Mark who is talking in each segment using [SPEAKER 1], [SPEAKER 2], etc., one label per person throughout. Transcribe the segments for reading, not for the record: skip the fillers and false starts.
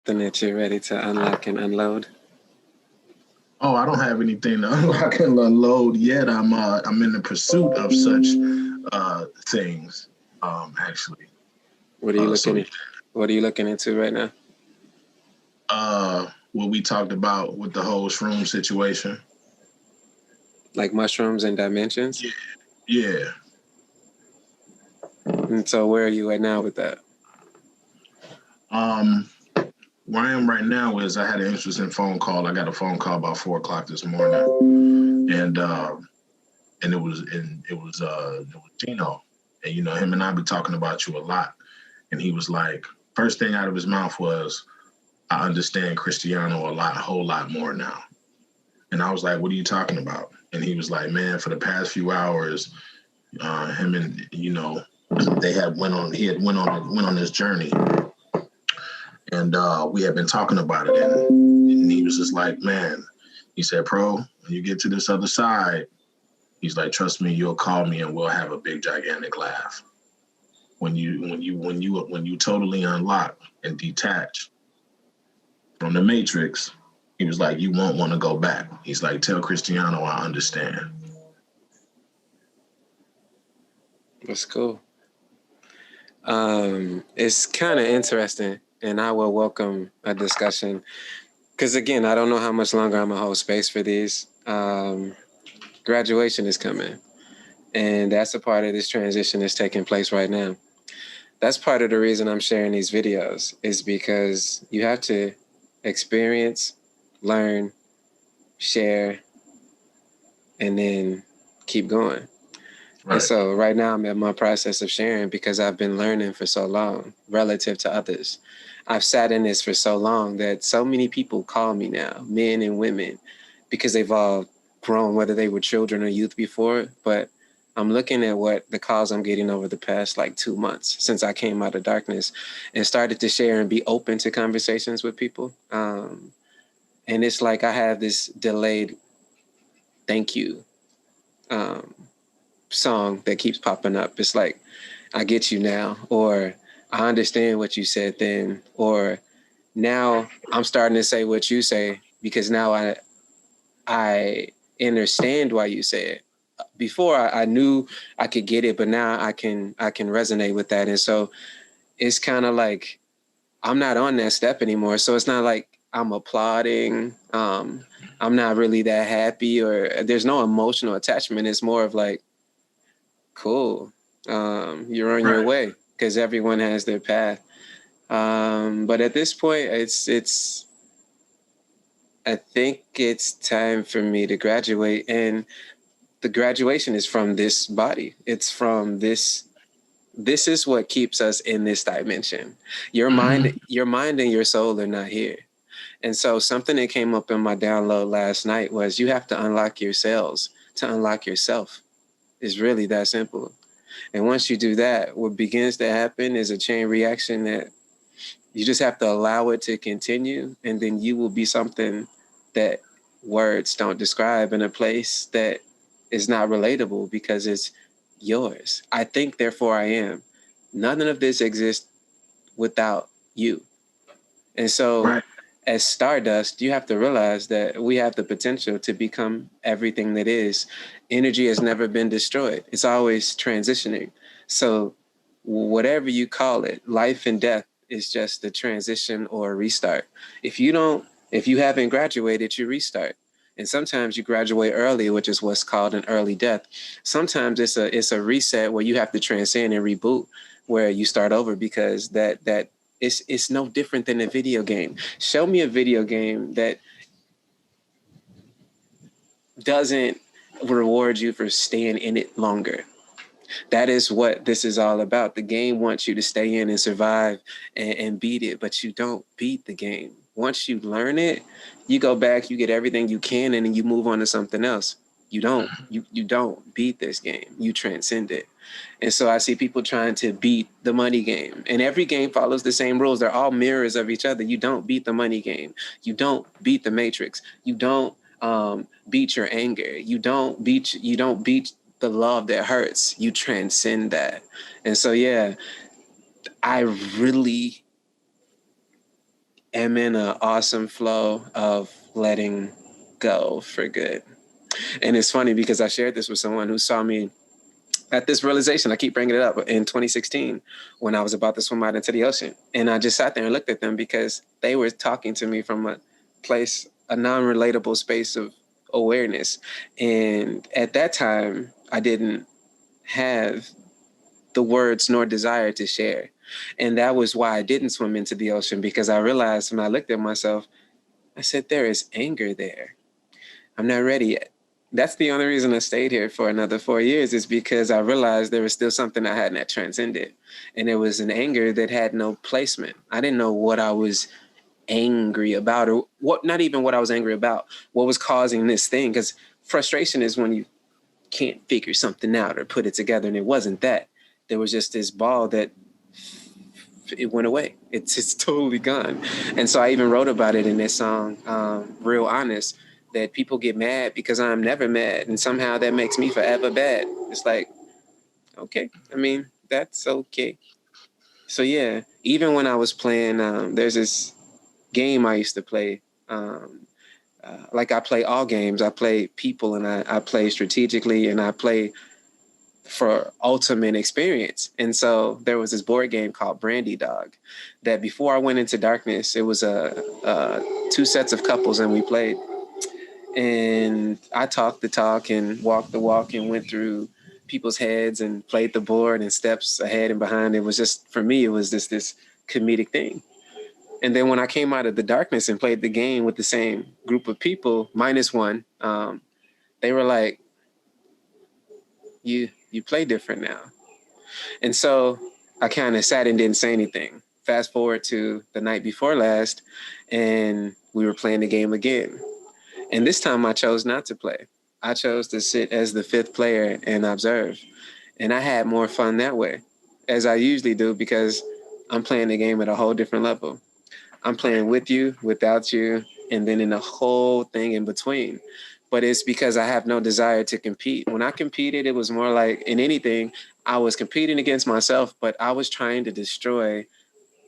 [SPEAKER 1] something that you're ready to unlock and unload?
[SPEAKER 2] Oh, I don't have anything to unlock and unload yet. I'm in the pursuit of such things, actually.
[SPEAKER 1] What are you looking at? What are you looking into right now?
[SPEAKER 2] What we talked about with the whole shroom situation.
[SPEAKER 1] Like mushrooms and dimensions?
[SPEAKER 2] Yeah.
[SPEAKER 1] And so where are you right now with that?
[SPEAKER 2] Where I am right now is I had an interesting phone call. I got a phone call about 4:00 this morning, and it was Gino, and him and I be talking about you a lot, and he was like, first thing out of his mouth was, I understand Christiano a whole lot more now, and I was like, what are you talking about? And he was like, man, for the past few hours, him and they had went on this journey. And we had been talking about it, and he was just like, man, he said, Pro, when you get to this other side, he's like, trust me, you'll call me and we'll have a big, gigantic laugh. When you totally unlock and detach from the matrix, he was like, you won't want to go back. He's like, tell Christiano I understand.
[SPEAKER 1] That's cool. It's kind of interesting. And I will welcome a discussion because, again, I don't know how much longer I'm going to hold space for these. Graduation is coming, and that's a part of this transition that's taking place right now. That's part of the reason I'm sharing these videos is because you have to experience, learn, share, and then keep going. Right. And so right now I'm in my process of sharing because I've been learning for so long relative to others. I've sat in this for so long that so many people call me now, men and women, because they've all grown, whether they were children or youth before. But I'm looking at what the calls I'm getting over the past 2 months since I came out of darkness and started to share and be open to conversations with people. And it's like I have this delayed thank you song that keeps popping up. It's like, I get you now, or I understand what you said then, or now I'm starting to say what you say because now I understand why you say it. Before I knew I could get it, but now I can resonate with that. And so it's kind of like I'm not on that step anymore. So it's not like I'm applauding. I'm not really that happy, or there's no emotional attachment. It's more of like, cool. You're on your way. Because everyone has their path. But at this point, I think it's time for me to graduate. And the graduation is from this body. It's from this. This is what keeps us in this dimension. Your mind and your soul are not here. And so something that came up in my download last night was you have to unlock your cells to unlock yourself. It's really that simple. And once you do that, what begins to happen is a chain reaction that you just have to allow it to continue. And then you will be something that words don't describe in a place that is not relatable because it's yours. I think, therefore I am. None of this exists without you. And so as stardust, you have to realize that we have the potential to become everything that is. Energy has never been destroyed. It's always transitioning. So whatever you call it, life and death is just a transition or a restart. If you haven't graduated, you restart. And sometimes you graduate early, which is what's called an early death. Sometimes it's a reset where you have to transcend and reboot, where you start over because that it's no different than a video game. Show me a video game that doesn't reward you for staying in it longer. That is what this is all about. The game wants you to stay in and survive and beat it, but you don't beat the game. Once you learn it, you go back, you get everything you can, and then you move on to something else. You don't beat this game. You transcend it. And so I see people trying to beat the money game. And every game follows the same rules. They're all mirrors of each other. You don't beat the money game. You don't beat the matrix. You don't beat your anger. You don't beat the love that hurts. You transcend that. And so, yeah, I really am in an awesome flow of letting go for good. And it's funny because I shared this with someone who saw me at this realization. I keep bringing it up in 2016 when I was about to swim out into the ocean. And I just sat there and looked at them because they were talking to me from a place, a non-relatable space of awareness. And at that time, I didn't have the words nor desire to share. And that was why I didn't swim into the ocean, because I realized when I looked at myself, I said, there is anger there. I'm not ready yet. That's the only reason I stayed here for another 4 years, is because I realized there was still something I hadn't transcended. And it was an anger that had no placement. I didn't know what I was angry about, or what, not even what I was angry about, what was causing this thing. Because frustration is when you can't figure something out or put it together. And it wasn't that. There was just this ball that it went away. It's totally gone. And so I even wrote about it in this song, Real Honest, that people get mad because I'm never mad. And somehow that makes me forever bad. It's like, okay, I mean, that's okay. So yeah, even when I was playing, there's this game I used to play. Like I play all games. I play people, and I play strategically, and I play for ultimate experience. And so there was this board game called Brandy Dog that before I went into darkness, it was two sets of couples, and we played. And I talked the talk and walked the walk and went through people's heads and played the board and steps ahead and behind. It was just, for me, it was just this comedic thing. And then when I came out of the darkness and played the game with the same group of people, minus one, they were like, you play different now. And so I kind of sat and didn't say anything. Fast forward to the night before last, and we were playing the game again. And this time I chose not to play. I chose to sit as the fifth player and observe. And I had more fun that way, as I usually do, because I'm playing the game at a whole different level. I'm playing with you, without you, and then in the whole thing in between. But it's because I have no desire to compete. When I competed, it was more like, in anything, I was competing against myself, but I was trying to destroy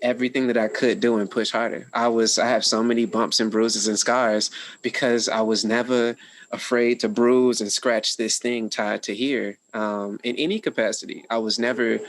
[SPEAKER 1] everything that I could do and push harder. I have so many bumps and bruises and scars because I was never afraid to bruise and scratch this thing tied to here. In any capacity, I was never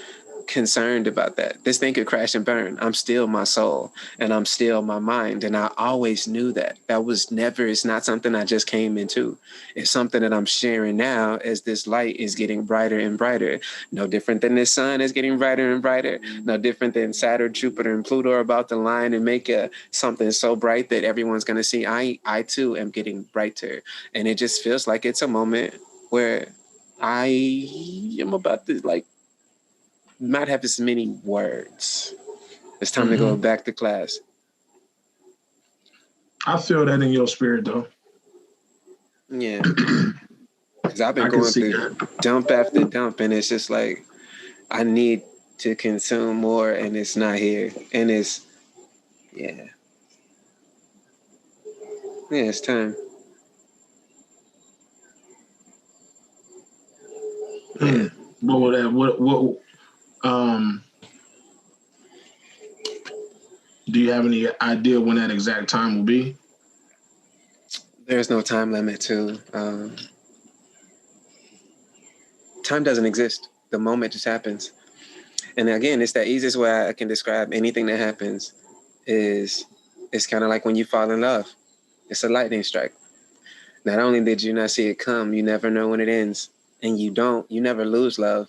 [SPEAKER 1] concerned about that. This thing could crash and burn. I'm still my soul, and I'm still my mind. And I always knew that. It's not something I just came into. It's something that I'm sharing now as this light is getting brighter and brighter. No different than this sun is getting brighter and brighter. No different than Saturn, Jupiter, and Pluto are about to line and make something so bright that everyone's going to see. I too am getting brighter. And it just feels like it's a moment where I am about to not have as many words. It's time to go back to class.
[SPEAKER 2] I feel that in your spirit, though.
[SPEAKER 1] Yeah. Because I've been going through dump after dump, and it's just like, I need to consume more, and it's not here. And it's, yeah. Yeah, it's time. Yeah.
[SPEAKER 2] Do you have any idea when that exact time will be?
[SPEAKER 1] There's no time limit to time. Doesn't exist. The moment just happens. And again, it's the easiest way I can describe anything that happens is it's kind of like when you fall in love. It's a lightning strike. Not only did you not see it come, you never know when it ends. And you never lose love.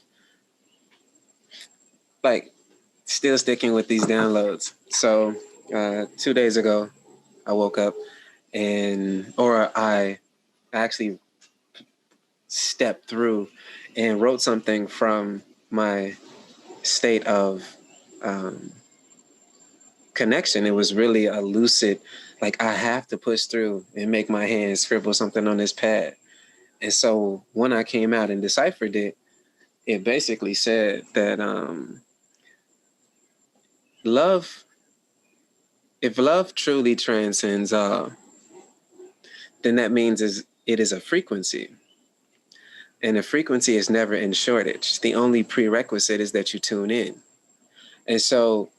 [SPEAKER 1] Like, still sticking with these downloads. So 2 days ago, I woke up I actually stepped through and wrote something from my state of connection. It was really a lucid, like, I have to push through and make my hand scribble something on this pad. And so when I came out and deciphered it, it basically said that if love truly transcends all, then that means it is a frequency. And a frequency is never in shortage. The only prerequisite is that you tune in. And so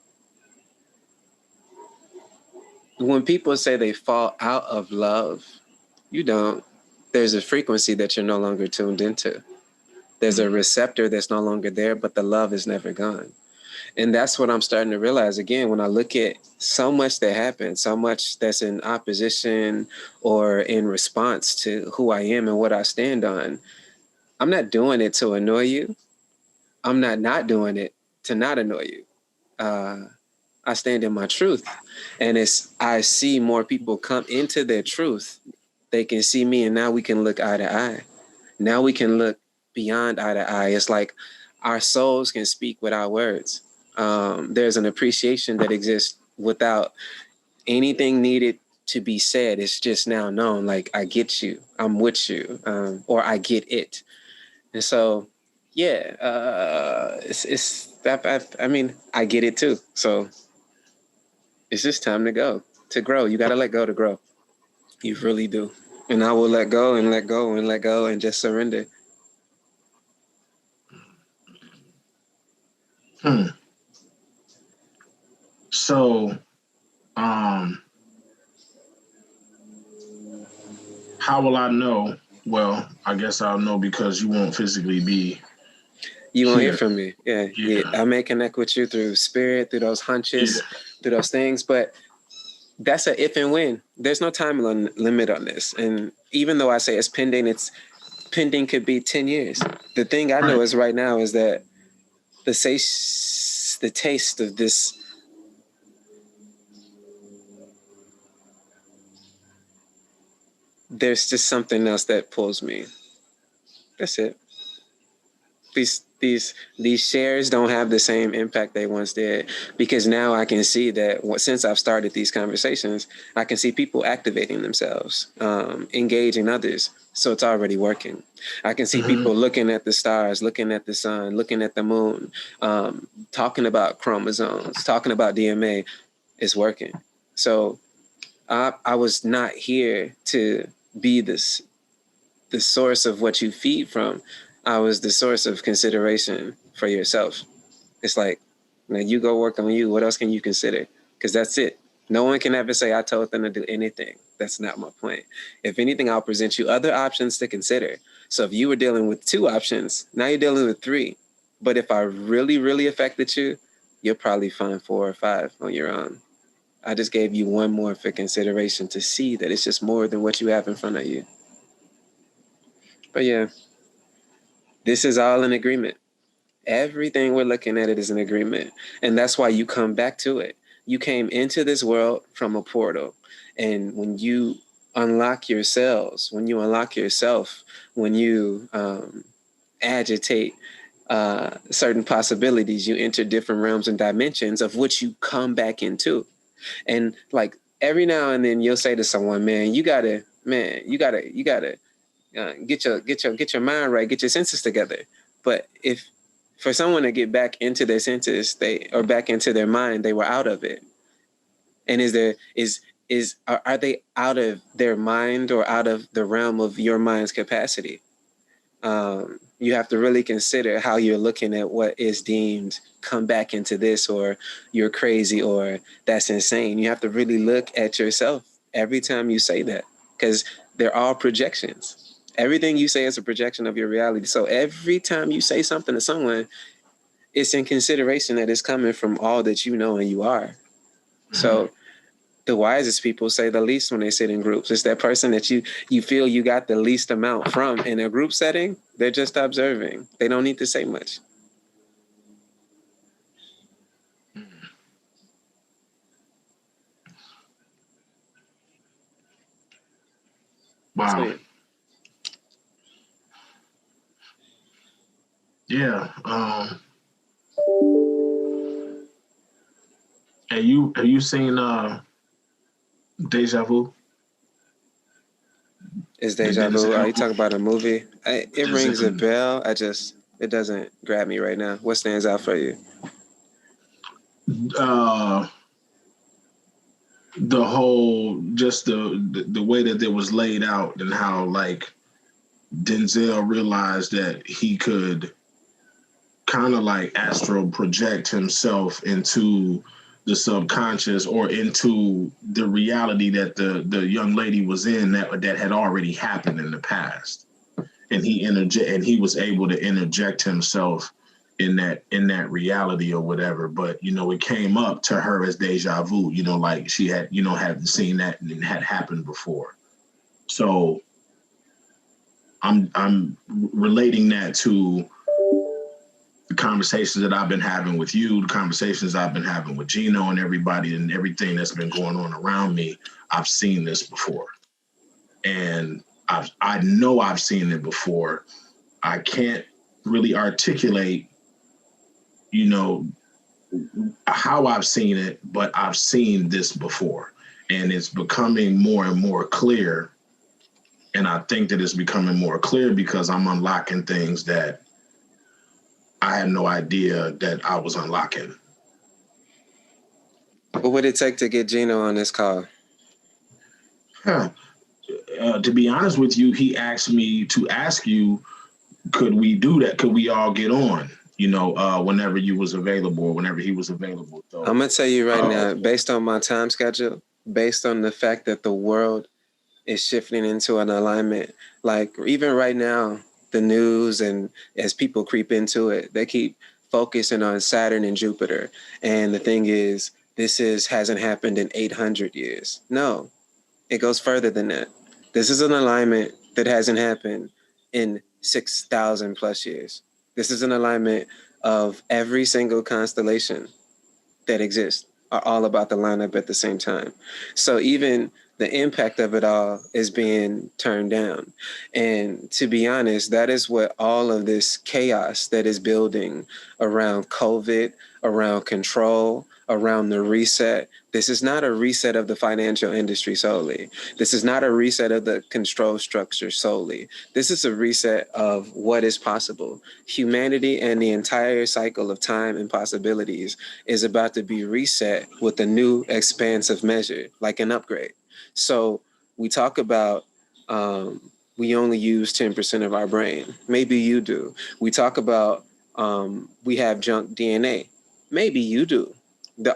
[SPEAKER 1] when people say they fall out of love, you don't. There's a frequency that you're no longer tuned into. There's a receptor that's no longer there, but the love is never gone. And that's what I'm starting to realize again when I look at so much that happens, so much that's in opposition or in response to who I am and what I stand on. I'm not doing it to annoy you. I'm not doing it to not annoy you. I stand in my truth. And I see more people come into their truth. They can see me, and now we can look eye to eye. Now we can look beyond eye to eye. It's like our souls can speak without words. There's an appreciation that exists without anything needed to be said. It's just now known, like, I get you, I'm with you, or I get it. And so, yeah, I mean, I get it too. So it's just time to grow. You got to let go to grow. You really do. And I will let go and let go and let go and just surrender.
[SPEAKER 2] So, how will I know? Well, I guess I'll know because you won't physically be.
[SPEAKER 1] You won't hear from me. Yeah. I may connect with you through spirit, through those hunches, through those things. But that's a if and when. There's no time limit on this. And even though I say it's pending could be 10 years. The thing I know is right now is that the taste of this, there's just something else that pulls me. That's it. These shares don't have the same impact they once did, because now I can see that since I've started these conversations, I can see people activating themselves, engaging others. So it's already working. I can see people looking at the stars, looking at the sun, looking at the moon, talking about chromosomes, talking about DNA. It's working. So I was not here to be the source of what you feed from. I was the source of consideration for yourself. It's like, now you go work on you. What else can you consider? Because that's it. No one can ever say I told them to do anything. That's not my point. If anything, I'll present you other options to consider. So if you were dealing with 2 options, now you're dealing with 3. But if I really, really affected you, you'll probably find 4 or 5 on your own. I just gave you one more for consideration to see that it's just more than what you have in front of you. But yeah. This is all an agreement. Everything we're looking at it is an agreement. And that's why you come back to it. You came into this world from a portal. And when you unlock your cells, when you unlock yourself, when you agitate certain possibilities, you enter different realms and dimensions of which you come back into. And like every now and then you'll say to someone, you gotta get your mind right, get your senses together. But if for someone to get back into their senses, or back into their mind, they were out of it. And are they out of their mind or out of the realm of your mind's capacity? You have to really consider how you're looking at what is deemed come back into this, or you're crazy, or that's insane. You have to really look at yourself every time you say that, because they're all projections. Everything you say is a projection of your reality. So every time you say something to someone, it's in consideration that it's coming from all that you know and you are. So the wisest people say the least when they sit in groups. It's that person that you feel you got the least amount from. In a group setting, they're just observing. They don't need to say much.
[SPEAKER 2] Wow.
[SPEAKER 1] So,
[SPEAKER 2] yeah. Have you seen Deja Vu?
[SPEAKER 1] Is Deja Vu? Are you talking about a movie? It rings a bell. It doesn't grab me right now. What stands out for you?
[SPEAKER 2] The whole, just the way that it was laid out, and how like Denzel realized that he could kind of like astral project himself into the subconscious or into the reality that the young lady was in that had already happened in the past. And he was able to interject himself in that reality or whatever. But, it came up to her as deja vu, like she had, hadn't seen that and it had happened before. So I'm relating that to the conversations that I've been having with you, the conversations I've been having with Gino and everybody and everything that's been going on around me. I've seen this before. And I know I've seen it before. I can't really articulate, how I've seen it, but I've seen this before. And it's becoming more and more clear. And I think that it's becoming more clear because I'm unlocking things that I had no idea that I was unlocking.
[SPEAKER 1] What would it take to get Gino on this call?
[SPEAKER 2] To be honest with you, he asked me to ask you, could we do that? Could we all get on? Whenever you was available or whenever he was available. So,
[SPEAKER 1] I'm going to tell you right now, based on my time schedule, based on the fact that the world is shifting into an alignment, like even right now, the news and as people creep into it, they keep focusing on Saturn and Jupiter. And the thing is, hasn't happened in 800 years. No, it goes further than that. This is an alignment that hasn't happened in 6,000 plus years. This is an alignment of every single constellation that exists are all about to line up at the same time. So even the impact of it all is being turned down. And to be honest, that is what all of this chaos that is building around COVID, around control, around the reset. This is not a reset of the financial industry solely. This is not a reset of the control structure solely. This is a reset of what is possible. Humanity and the entire cycle of time and possibilities is about to be reset with a new expansive measure, like an upgrade. So we talk about we only use 10% of our brain. Maybe you do. We talk about we have junk DNA. Maybe you do.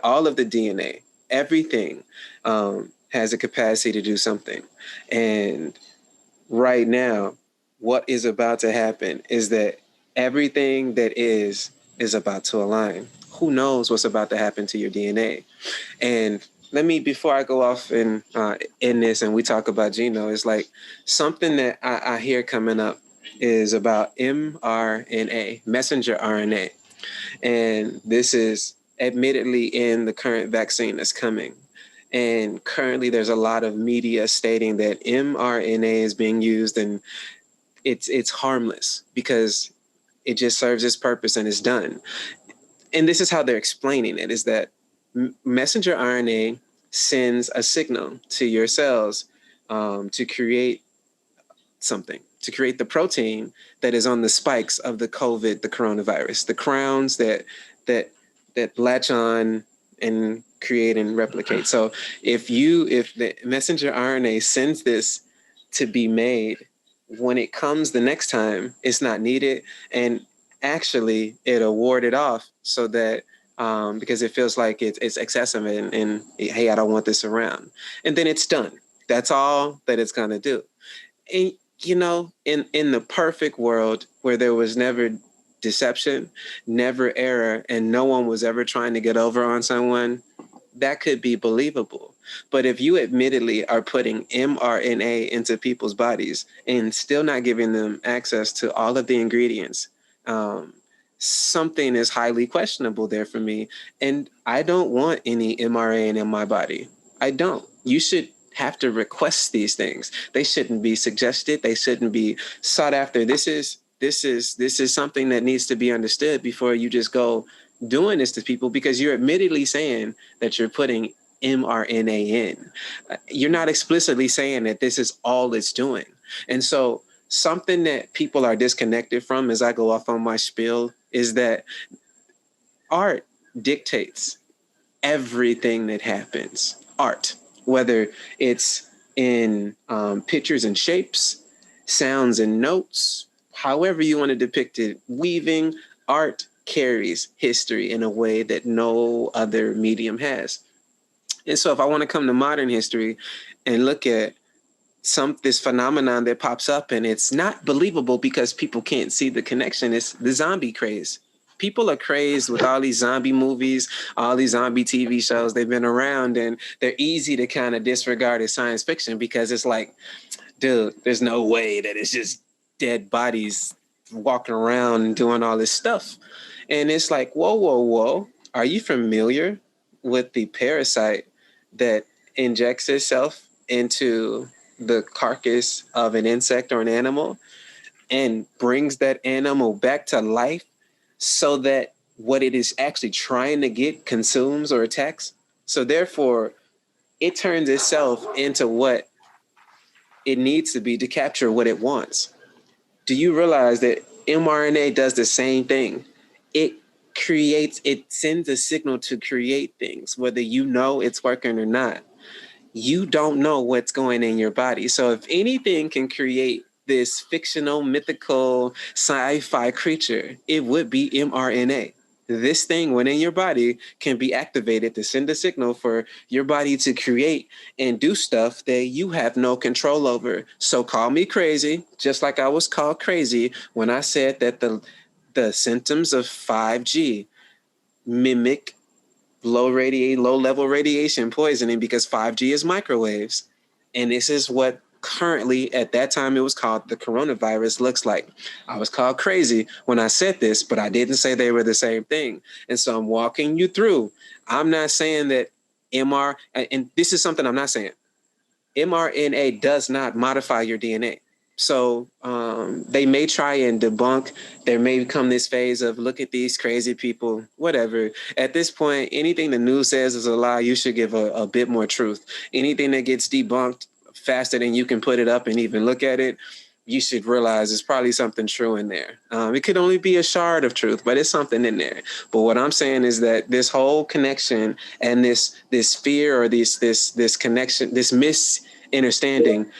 [SPEAKER 1] All of the DNA, everything has a capacity to do something. And right now, what is about to happen is that everything that is about to align. Who knows what's about to happen to your DNA? And before I go off in this and we talk about Gino, it's like something that I hear coming up is about mRNA, messenger RNA. And this is admittedly in the current vaccine that's coming. And currently there's a lot of media stating that mRNA is being used and it's harmless because it just serves its purpose and it's done. And this is how they're explaining it, is that messenger RNA sends a signal to your cells to create something, to create the protein that is on the spikes of the coronavirus, the crowns that latch on and create and replicate. So if the messenger RNA sends this to be made, when it comes the next time, it's not needed. And actually it'll ward it off so that because it feels like it's excessive and hey, I don't want this around. And then it's done. That's all that it's going to do. And, in the perfect world where there was never deception, never error, and no one was ever trying to get over on someone, that could be believable. But if you admittedly are putting mRNA into people's bodies and still not giving them access to all of the ingredients, something is highly questionable there for me. And I don't want any mRNA in my body. I don't. You should have to request these things. They shouldn't be suggested. They shouldn't be sought after. This is something that needs to be understood before you just go doing this to people, because you're admittedly saying that you're putting mRNA in. You're not explicitly saying that this is all it's doing. And so something that people are disconnected from as I go off on my spiel is that art dictates everything that happens. Art, whether it's in pictures and shapes, sounds and notes, however you want to depict it, weaving, art carries history in a way that no other medium has. And so if I want to come to modern history and look at this phenomenon that pops up, and it's not believable because people can't see the connection, it's the zombie craze. People are crazed with all these zombie movies, all these zombie TV shows. They've been around, and they're easy to kind of disregard as science fiction because it's like, dude, there's no way that it's just dead bodies walking around and doing all this stuff. And it's like, whoa, whoa, whoa. Are you familiar with the parasite that injects itself into the carcass of an insect or an animal and brings that animal back to life so that what it is actually trying to get consumes or attacks? So therefore, it turns itself into what it needs to be to capture what it wants. Do you realize that mRNA does the same thing? It sends a signal to create things, whether you know it's working or not. You don't know what's going in your body. So if anything can create this fictional, mythical, sci-fi creature, it would be mRNA. This thing, when in your body, can be activated to send a signal for your body to create and do stuff that you have no control over. So call me crazy, just like I was called crazy when I said that the symptoms of 5G mimic low-level radiation poisoning because 5G is microwaves. And this is what currently, at that time, it was called the coronavirus looks like. I was called crazy when I said this, but I didn't say they were the same thing. And so I'm walking you through. I'm not saying that and this is something I'm not saying. mRNA does not modify your DNA. So they may try and debunk. There may come this phase of look at these crazy people, whatever. At this point, anything the news says is a lie. You should give a bit more truth. Anything that gets debunked faster than you can put it up and even look at it, you should realize there's probably something true in there. It could only be a shard of truth, but it's something in there. But what I'm saying is that this whole connection and this fear or this connection, this misunderstanding,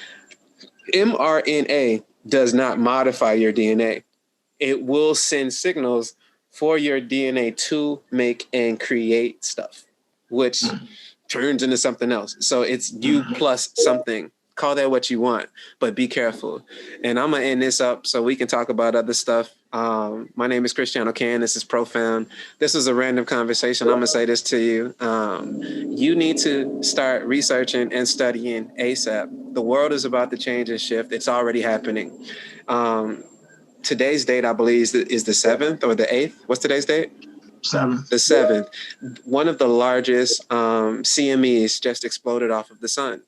[SPEAKER 1] mRNA does not modify your DNA. It will send signals for your DNA to make and create stuff, which turns into something else. So it's you plus something. Call that what you want, but be careful. And I'm going to end this up so we can talk about other stuff. My name is Christiano Can. This is Profound. This is a random conversation. I'm going to say this to you. You need to start researching and studying ASAP. The world is about to change and shift. It's already happening. Today's date, I believe, is the 7th or the 8th. What's today's date?
[SPEAKER 2] 7th.
[SPEAKER 1] The 7th. One of the largest CMEs just exploded off of the sun.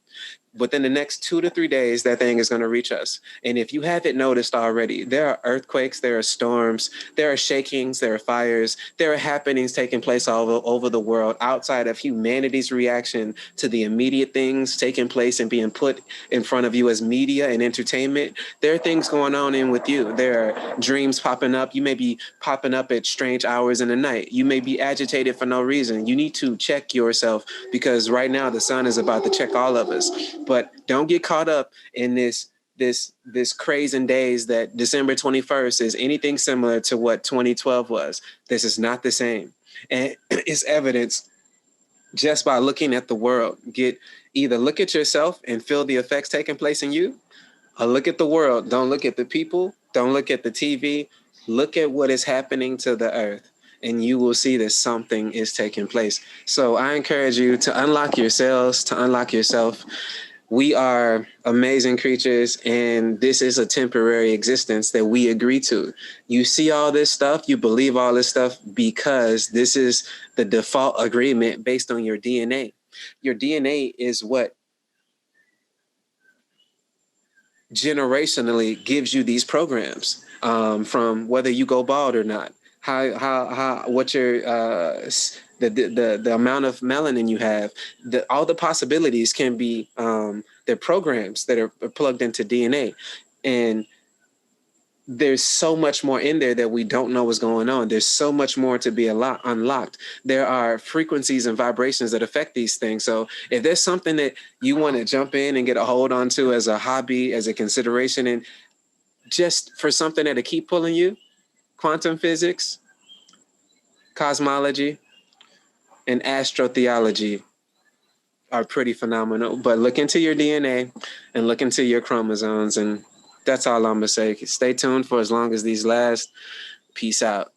[SPEAKER 1] Within the next 2 to 3 days, that thing is going to reach us. And if you haven't noticed already, there are earthquakes, there are storms, there are shakings, there are fires, there are happenings taking place all over the world outside of humanity's reaction to the immediate things taking place and being put in front of you as media and entertainment. There are things going on in with you. There are dreams popping up. You may be popping up at strange hours in the night. You may be agitated for no reason. You need to check yourself because right now the sun is about to check all of us. But don't get caught up in this craze and days that December 21st is anything similar to what 2012 was. This is not the same. And it's evidence just by looking at the world. Either look at yourself and feel the effects taking place in you, or look at the world. Don't look at the people. Don't look at the TV. Look at what is happening to the earth, and you will see that something is taking place. So I encourage you to unlock yourselves, to unlock yourself. We are amazing creatures, and this is a temporary existence that we agree to. You see all this stuff, you believe all this stuff because this is the default agreement based on your DNA. Your DNA is what generationally gives you these programs, from whether you go bald or not, what your the amount of melanin you have, all the possibilities can be they're programs that are plugged into DNA, and there's so much more in there that we don't know what's going on. There's so much more to be unlocked. There are frequencies and vibrations that affect these things. So if there's something that you want to jump in and get a hold onto as a hobby, as a consideration, and just for something that'll keep pulling you, quantum physics, Cosmology and Astro-theology are pretty phenomenal. But look into your DNA and look into your chromosomes, and that's all I'm gonna say. Stay tuned for as long as these last. Peace out.